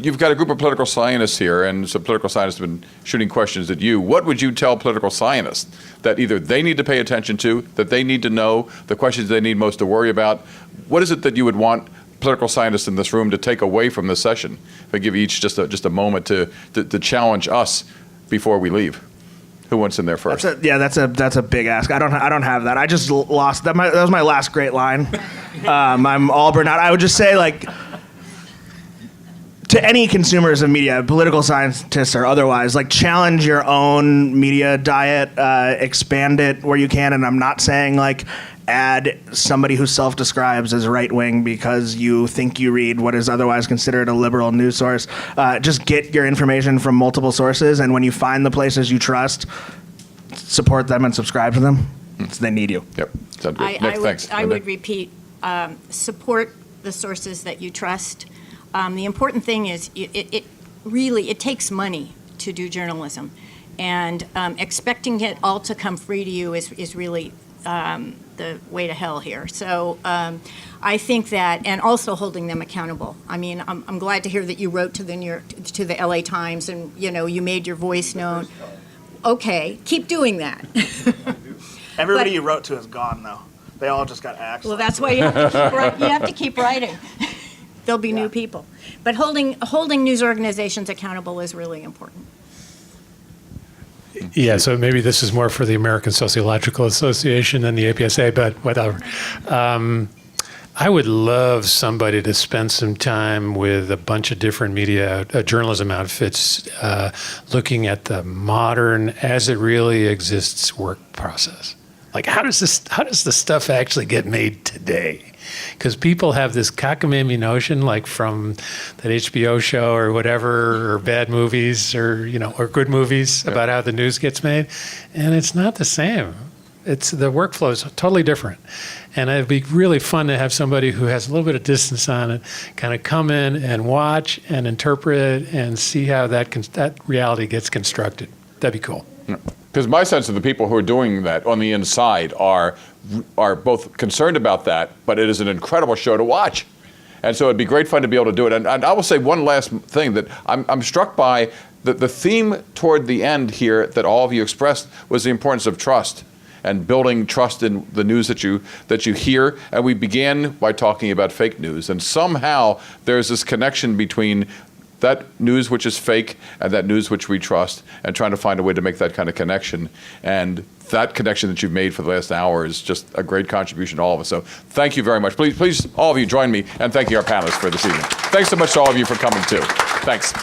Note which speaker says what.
Speaker 1: you've got a group of political scientists here, and some political scientists have been shooting questions at you. What would you tell political scientists that either they need to pay attention to, that they need to know, the questions they need most to worry about? What is it that you would want political scientists in this room to take away from this session? If I give each just a moment to challenge us before we leave. Who wants in there first?
Speaker 2: That's a big ask. I don't have that. I just lost that. That was my last great line. I'm all burnt out. I would just say, like, to any consumers of media, political scientists or otherwise, like, challenge your own media diet, expand it where you can. And I'm not saying, like, add somebody who self-describes as right-wing because you think you read what is otherwise considered a liberal news source. Just get your information from multiple sources, and when you find the places you trust, support them and subscribe to them. So they need you.
Speaker 1: Yep. Sounds good. Nick, thanks.
Speaker 3: I would repeat, support the sources that you trust. The important thing is it really takes money to do journalism, and expecting it all to come free to you is really the way to hell here. So I think that, and also holding them accountable. I mean, I'm glad to hear that you wrote to the LA Times, and you made your voice known. Okay, keep doing that.
Speaker 2: Everybody you wrote to is gone, though. They all just got axed.
Speaker 3: Well, that's why you have to keep writing. There'll be new people. But holding news organizations accountable is really important.
Speaker 4: Yeah, so maybe this is more for the American Sociological Association than the APSA, but whatever. I would love somebody to spend some time with a bunch of different media, journalism outfits, looking at the modern, as it really exists, work process. Like, how does the stuff actually get made today? Because people have this cockamamie notion, like from that HBO show or whatever, or bad movies, or or good movies about how the news gets made, and it's not the same. The workflow is totally different, and it'd be really fun to have somebody who has a little bit of distance on it, kind of come in and watch and interpret and see how that reality gets constructed. That'd be cool.
Speaker 1: Because my sense of the people who are doing that on the inside are both concerned about that, but it is an incredible show to watch. And so it'd be great fun to be able to do it. And I will say one last thing, that I'm struck by the theme toward the end here that all of you expressed was the importance of trust and building trust in the news that you hear. And we began by talking about fake news. And somehow there's this connection between that news which is fake and that news which we trust, and trying to find a way to make that kind of connection. And that connection that you've made for the last hour is just a great contribution to all of us. So thank you very much. Please, all of you join me and thanking our panelists for this evening. Thanks so much to all of you for coming too. Thanks.